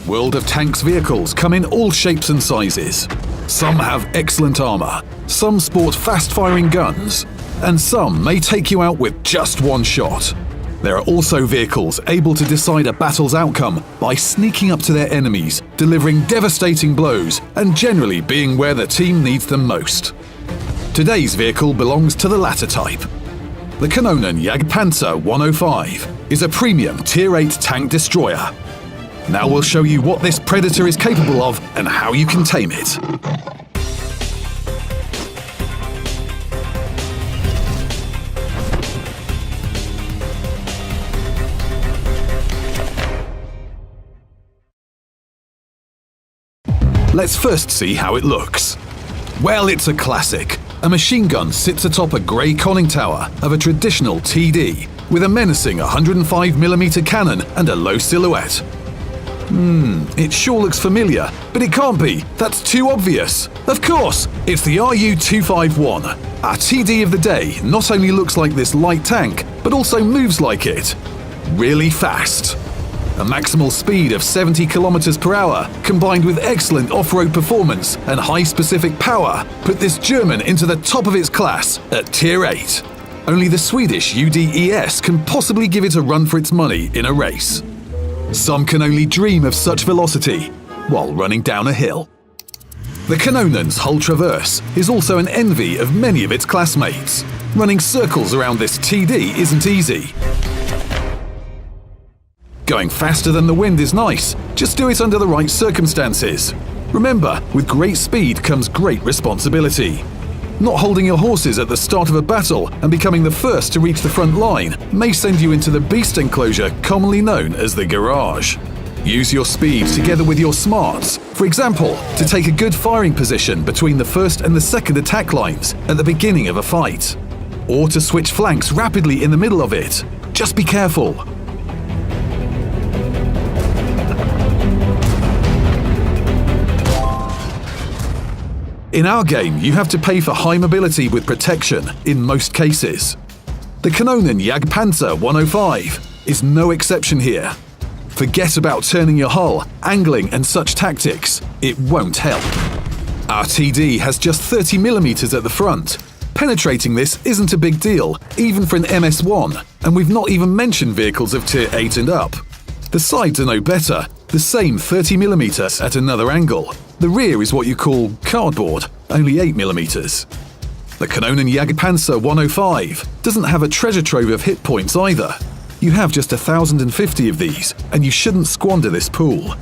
World of Tanks vehicles come in all shapes and sizes. Some have excellent armor, some sport fast-firing guns, and some may take you out with just one shot. There are also vehicles able to decide a battle's outcome by sneaking up to their enemies, delivering devastating blows, and generally being where the team needs them most. Today's vehicle belongs to the latter type. The KanonenJagdPanzer 105 is a premium Tier 8 tank destroyer. Now we'll show you what this predator is capable of and how you can tame it. Let's first see how it looks. Well, it's a classic. A machine gun sits atop a grey conning tower of a traditional TD with a menacing 105mm cannon and a low silhouette. It sure looks familiar, but it can't be. That's too obvious. Of course, it's the RU-251. Our TD of the day not only looks like this light tank, but also moves like it. Really fast. A maximal speed of 70 km per hour, combined with excellent off-road performance and high specific power, put this German into the top of its class at Tier 8. Only the Swedish UDES can possibly give it a run for its money in a race. Some can only dream of such velocity while running down a hill. The Kanonen's hull traverse is also an envy of many of its classmates. Running circles around this TD isn't easy. Going faster than the wind is nice, just do it under the right circumstances. Remember, with great speed comes great responsibility. Not holding your horses at the start of a battle and becoming the first to reach the front line may send you into the beast enclosure commonly known as the garage. Use your speed together with your smarts, for example, to take a good firing position between the first and the second attack lines at the beginning of a fight. Or to switch flanks rapidly in the middle of it. Just be careful. In our game, you have to pay for high mobility with protection in most cases. The KanonenJagdPanzer 105 is no exception here. Forget about turning your hull, angling and such tactics. It won't help. Our TD has just 30mm at the front. Penetrating this isn't a big deal, even for an MS-1, and we've not even mentioned vehicles of Tier 8 and up. The sides are no better, the same 30mm at another angle. The rear is what you call cardboard, only 8mm. The KanonenJagdPanzer 105 doesn't have a treasure trove of hit points either. You have just 1,050 of these, and you shouldn't squander this pool.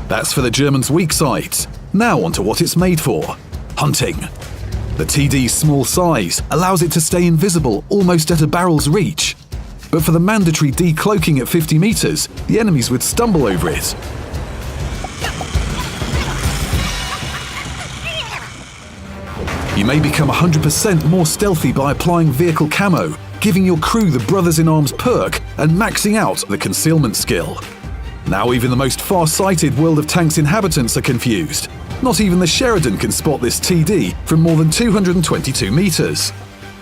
That's for the Germans' weak sides. Now onto what it's made for: hunting. The TD's small size allows it to stay invisible almost at a barrel's reach. But for the mandatory decloaking at 50 meters, the enemies would stumble over it. You may become 100% more stealthy by applying vehicle camo, giving your crew the Brothers-in-Arms perk and maxing out the concealment skill. Now even the most far-sighted World of Tanks inhabitants are confused. Not even the Sheridan can spot this TD from more than 222 meters.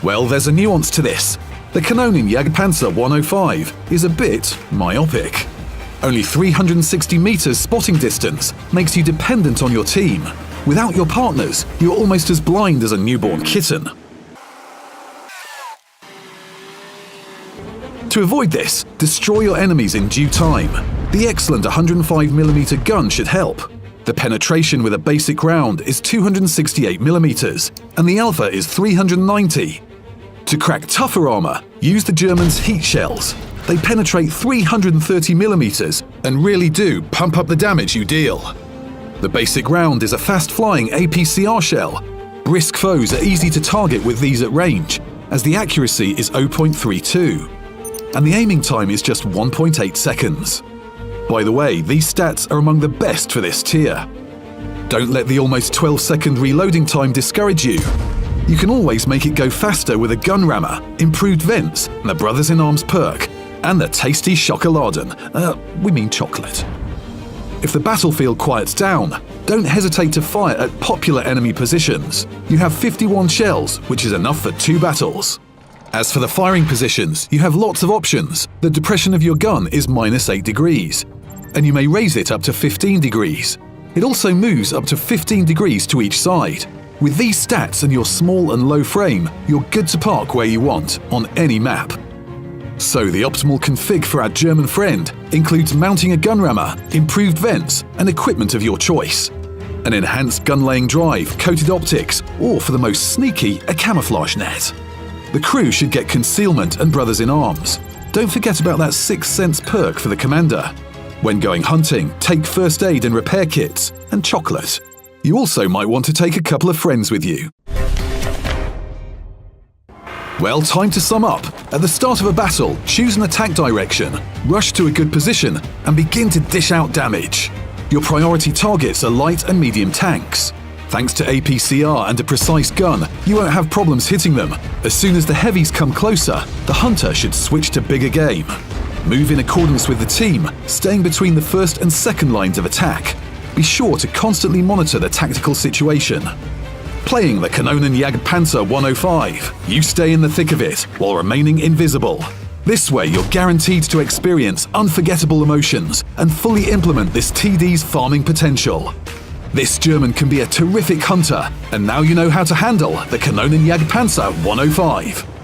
Well, there's a nuance to this. The KanonenJagdPanzer 105 is a bit myopic. Only 360 meters spotting distance makes you dependent on your team. Without your partners, you're almost as blind as a newborn kitten. To avoid this, destroy your enemies in due time. The excellent 105mm gun should help. The penetration with a basic round is 268mm, and the alpha is 390. To crack tougher armor, use the Germans' heat shells. They penetrate 330mm and really do pump up the damage you deal. The basic round is a fast-flying APCR shell. Brisk foes are easy to target with these at range, as the accuracy is 0.32, and the aiming time is just 1.8 seconds. By the way, these stats are among the best for this tier. Don't let the almost 12-second reloading time discourage you. You can always make it go faster with a gun rammer, improved vents, and the Brothers-in-Arms perk, and the tasty Schokoladen. We mean chocolate. If the battlefield quiets down, don't hesitate to fire at popular enemy positions. You have 51 shells, which is enough for 2 battles. As for the firing positions, you have lots of options. The depression of your gun is -8 degrees. and you may raise it up to 15 degrees. It also moves up to 15 degrees to each side. With these stats and your small and low frame, you're good to park where you want, on any map. So the optimal config for our German friend includes mounting a gun rammer, improved vents, and equipment of your choice. An enhanced gun-laying drive, coated optics, or for the most sneaky, a camouflage net. The crew should get concealment and brothers in arms. Don't forget about that 6th sense perk for the commander. When going hunting, take first aid and repair kits, and chocolate. You also might want to take a couple of friends with you. Well, time to sum up. At the start of a battle, choose an attack direction, rush to a good position, and begin to dish out damage. Your priority targets are light and medium tanks. Thanks to APCR and a precise gun, you won't have problems hitting them. As soon as the heavies come closer, the hunter should switch to bigger game. Move in accordance with the team, staying between the first and second lines of attack. Be sure to constantly monitor the tactical situation. Playing the KanonenJagdPanzer 105, you stay in the thick of it while remaining invisible. This way you're guaranteed to experience unforgettable emotions and fully implement this TD's farming potential. This German can be a terrific hunter, and now you know how to handle the KanonenJagdPanzer 105.